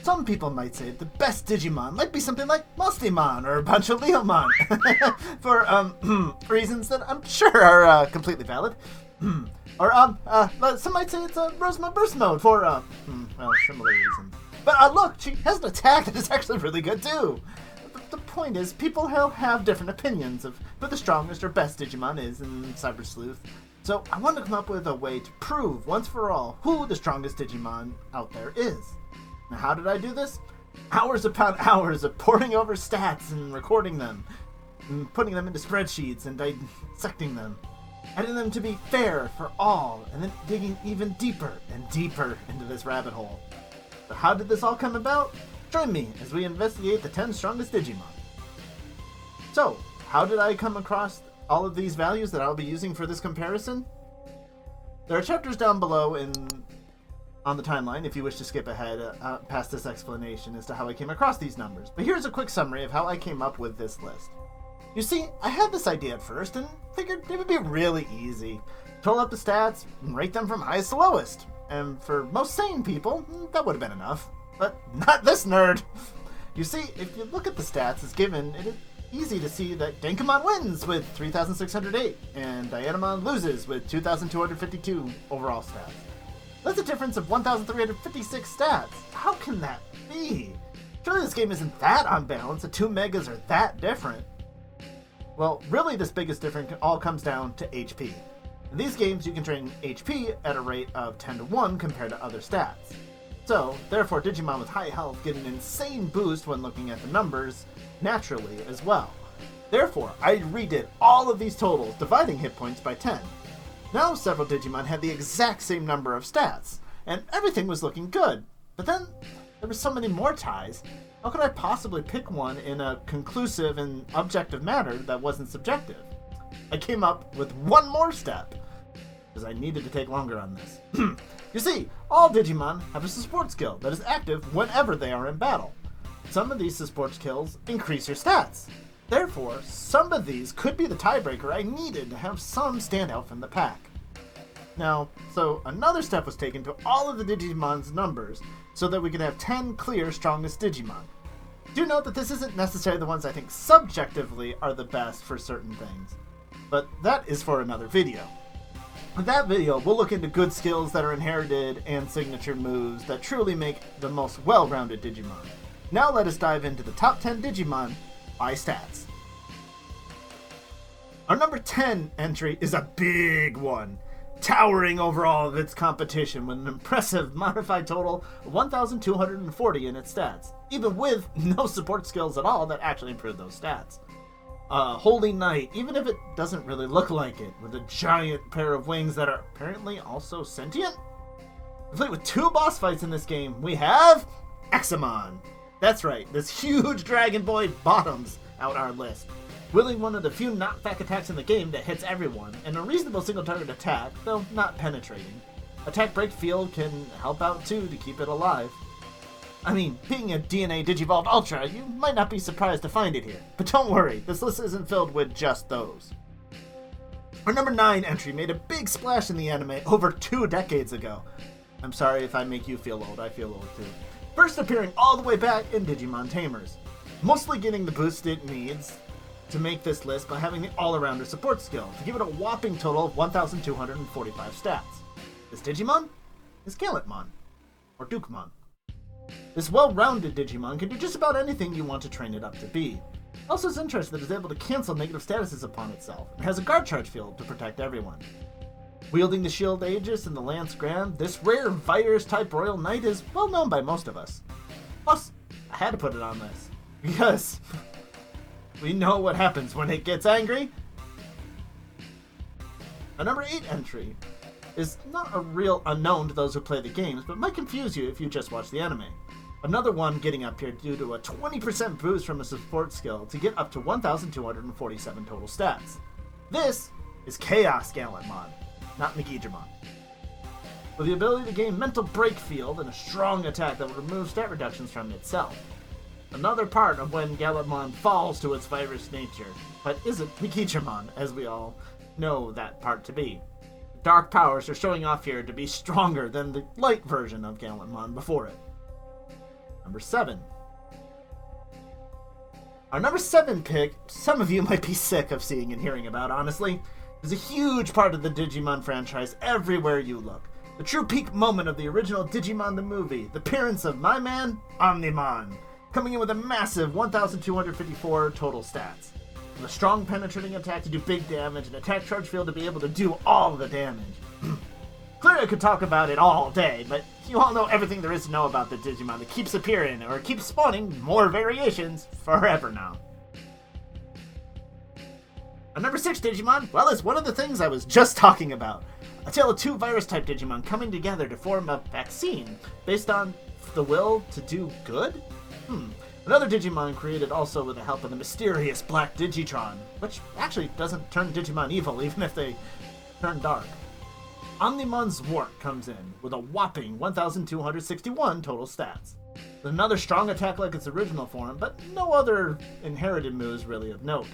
Some people might say the best Digimon might be something like Mustimon or Pancholeomon, for reasons that I'm sure are completely valid. Or some might say it's Rosemont Burst Mode for similar reasons. But look, she has an attack that is actually really good too. The point is, people have different opinions of who the strongest or best Digimon is in Cyber Sleuth. So I wanted to come up with a way to prove once for all who the strongest Digimon out there is. Now, how did I do this? Hours upon hours of poring over stats and recording them, and putting them into spreadsheets and dissecting them, editing them to be fair for all, and then digging even deeper and deeper into this rabbit hole. So how did this all come about? Join me as we investigate the 10 strongest Digimon. So, how did I come across all of these values that I'll be using for this comparison? There are chapters down below on the timeline if you wish to skip ahead past this explanation as to how I came across these numbers. But here's a quick summary of how I came up with this list. You see, I had this idea at first and figured it would be really easy. Total up the stats and rate them from highest to lowest. And for most sane people, that would have been enough. But not this nerd! You see, if you look at the stats as given, it is easy to see that Denkamon wins with 3,608, and Dianamon loses with 2,252 overall stats. That's a difference of 1,356 stats. How can that be? Surely this game isn't that unbalanced, the two megas are that different. Well, really this biggest difference all comes down to HP. In these games, you can train HP at a rate of 10 to 1 compared to other stats. So, therefore, Digimon with high health get an insane boost when looking at the numbers, naturally as well. Therefore, I redid all of these totals, dividing hit points by 10. Now several Digimon had the exact same number of stats, and everything was looking good. But then, there were so many more ties. How could I possibly pick one in a conclusive and objective manner that wasn't subjective? I came up with one more step, because I needed to take longer on this. You see, all Digimon have a support skill that is active whenever they are in battle. Some of these support skills increase your stats. Therefore, some of these could be the tiebreaker I needed to have some stand out from the pack. Now, so another step was taken to all of the Digimon's numbers so that we could have 10 clear strongest Digimon. Do note that this isn't necessarily the ones I think subjectively are the best for certain things, but that is for another video. In that video, we'll look into good skills that are inherited and signature moves that truly make the most well-rounded Digimon. Now let us dive into the top 10 Digimon by stats. Our number 10 entry is a big one, towering over all of its competition with an impressive modified total of 1,240 in its stats, even with no support skills at all that actually improve those stats. Holy Knight, even if it doesn't really look like it, with a giant pair of wings that are apparently also sentient? Complete with 2 boss fights in this game, we have Examon. That's right, this huge dragon boy bottoms out our list, wielding one of the few knockback attacks in the game that hits everyone, and a reasonable single target attack, though not penetrating. Attack Break Field can help out too to keep it alive. I mean, being a DNA Digivolved Ultra, you might not be surprised to find it here. But don't worry, this list isn't filled with just those. Our number 9 entry made a big splash in the anime over 2 decades ago. I'm sorry if I make you feel old, I feel old too. First appearing all the way back in Digimon Tamers. Mostly getting the boost it needs to make this list by having the all-arounder support skill, to give it a whopping total of 1,245 stats. This Digimon is Gallantmon, or Dukemon. This well-rounded Digimon can do just about anything you want to train it up to be. Also, it's interesting that it's able to cancel negative statuses upon itself, and has a guard charge field to protect everyone. Wielding the Shield Aegis and the Lance Grand, this rare Virus-type Royal Knight is well known by most of us. Plus, I had to put it on this, because we know what happens when it gets angry. A number 8 entry is not a real unknown to those who play the games, but might confuse you if you just watch the anime. Another one getting up here due to a 20% boost from a support skill to get up to 1,247 total stats. This is Chaos Gallantmon, not Megidramon. With the ability to gain Mental Break Field and a strong attack that will remove stat reductions from itself. Another part of when Gallantmon falls to its virus nature, but isn't Megidramon, as we all know that part to be. Dark powers are showing off here to be stronger than the light version of Gallantmon before it. Number 7. Our number 7 pick, some of you might be sick of seeing and hearing about, honestly, is a huge part of the Digimon franchise everywhere you look. The true peak moment of the original Digimon the movie, the appearance of my man, Omnimon, coming in with a massive 1,254 total stats. With a strong penetrating attack to do big damage, and attack charge field to be able to do all the damage. Clearly I could talk about it all day, but you all know everything there is to know about the Digimon that keeps appearing, or keeps spawning more variations forever now. Our number 6 Digimon, well, is one of the things I was just talking about. A tale of 2 virus-type Digimon coming together to form a vaccine based on the will to do good? Another Digimon created also with the help of the mysterious Black Digitron, which actually doesn't turn Digimon evil even if they turn dark. Omnimon's Zwart comes in with a whopping 1,261 total stats. With another strong attack like its original form, but no other inherited moves really of note.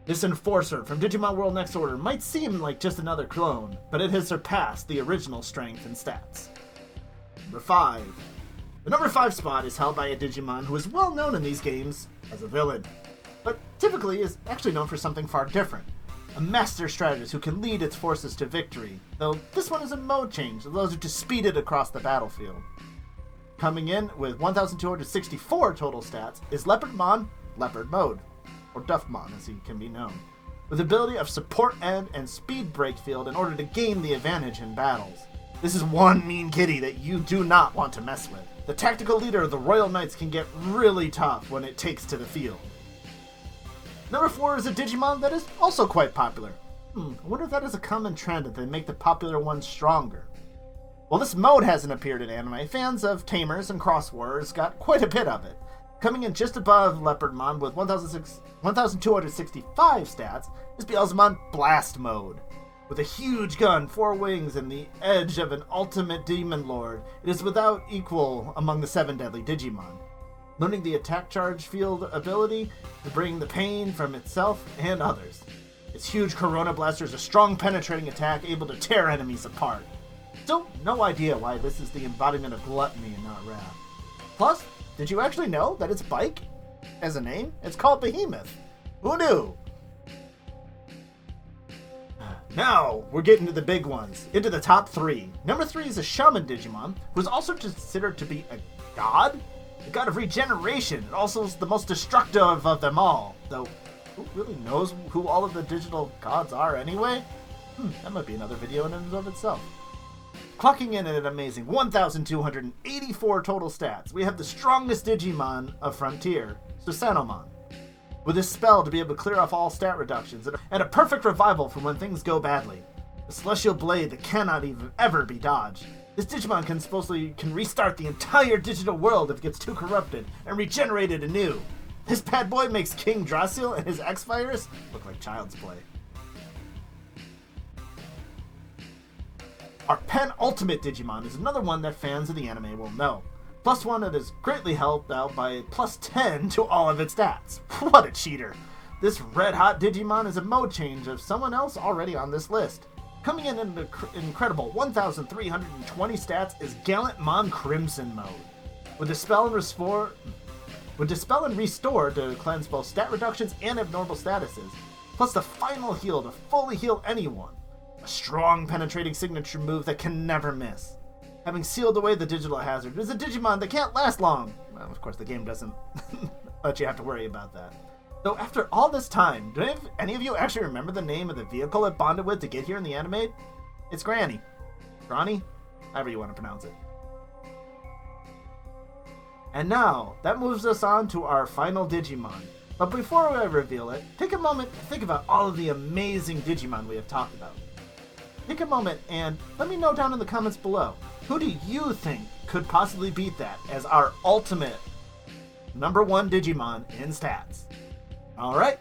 This Enforcer from Digimon World Next Order might seem like just another clone, but it has surpassed the original strength and stats. Number 5. The number 5 spot is held by a Digimon who is well known in these games as a villain, but typically is actually known for something far different. A master strategist who can lead its forces to victory, though this one is a mode change that allows you to speed it across the battlefield. Coming in with 1,264 total stats is Leopardmon Leopard Mode, or Duffmon as he can be known, with the ability of support end and speed break field in order to gain the advantage in battles. This is one mean kitty that you do not want to mess with. The tactical leader of the Royal Knights can get really tough when it takes to the field. Number 4 is a Digimon that is also quite popular. I wonder if that is a common trend that they make the popular ones stronger. While this mode hasn't appeared in anime, fans of Tamers and Cross Warriors got quite a bit of it. Coming in just above Leopardmon with 1,265 stats is Beelzemon Blast Mode. With a huge gun, 4 wings, and the edge of an ultimate demon lord, it is without equal among the 7 deadly Digimon. Learning the attack charge field ability to bring the pain from itself and others. Its huge Corona Blaster is a strong penetrating attack able to tear enemies apart. Still, no idea why this is the embodiment of gluttony and not wrath. Plus, did you actually know that its bike has a name? It's called Behemoth. Who knew? Now, we're getting to the big ones, into the top 3. Number 3 is a Shaman Digimon, who is also considered to be a god? The god of regeneration, and also is the most destructive of them all. Though, who really knows who all of the digital gods are anyway? That might be another video in and of itself. Clocking in at an amazing 1,284 total stats, we have the strongest Digimon of Frontier, Susanomon. With his spell to be able to clear off all stat reductions, and a perfect revival for when things go badly. A celestial blade that cannot even ever be dodged. This Digimon can restart the entire digital world if it gets too corrupted, and regenerate it anew. This bad boy makes King Drasil and his X-Virus look like child's play. Our penultimate Digimon is another one that fans of the anime will know. Plus one that is greatly helped out by plus 10 to all of its stats. What a cheater! This red-hot Digimon is a mode change of someone else already on this list. Coming in an incredible 1,320 stats is Gallantmon Crimson Mode. With Dispel and Restore to cleanse both stat reductions and abnormal statuses, plus the final heal to fully heal anyone. A strong penetrating signature move that can never miss. Having sealed away the digital hazard, it is a Digimon that can't last long. Well, of course, the game doesn't let you have to worry about that. Though after all this time, do any of you actually remember the name of the vehicle it bonded with to get here in the anime? It's Granny. Granny? However you want to pronounce it. And now, that moves us on to our final Digimon. But before I reveal it, take a moment to think about all of the amazing Digimon we have talked about. Take a moment and let me know down in the comments below. Who do you think could possibly beat that as our ultimate number 1 Digimon in stats? Alright,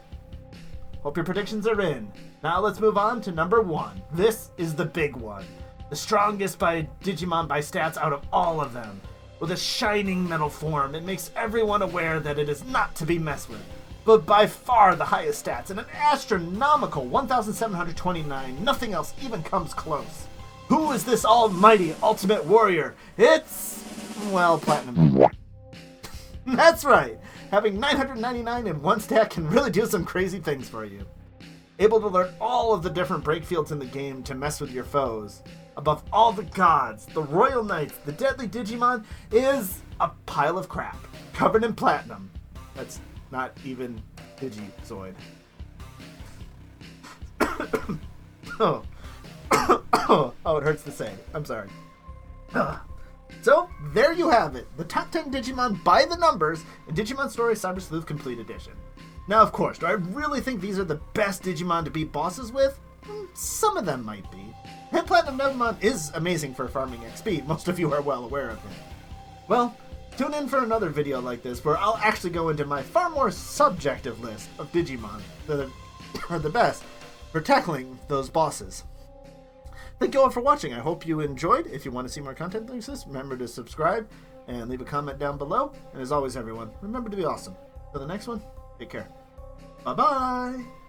hope your predictions are in. Now let's move on to number 1. This is the big one. The strongest Digimon by stats out of all of them. With a shining metal form, it makes everyone aware that it is not to be messed with. But by far the highest stats, and an astronomical 1,729, nothing else even comes close. Who is this almighty ultimate warrior? It's, well, Platinum. That's right! Having 999 in one stack can really do some crazy things for you. Able to learn all of the different break fields in the game to mess with your foes. Above all the gods, the Royal Knights, the Deadly Digimon is a pile of crap, covered in platinum. That's not even Digizoid. Oh. Oh, it hurts to say. I'm sorry. So, there you have it. The top 10 Digimon by the numbers in Digimon Story Cyber Sleuth Complete Edition. Now, of course, do I really think these are the best Digimon to beat bosses with? Some of them might be. And Platinum Devimon is amazing for farming XP. Most of you are well aware of it. Well, tune in for another video like this where I'll actually go into my far more subjective list of Digimon that are the best for tackling those bosses. Thank you all for watching. I hope you enjoyed. If you want to see more content like this, remember to subscribe and leave a comment down below. And as always, everyone, remember to be awesome. For the next one, take care. Bye-bye!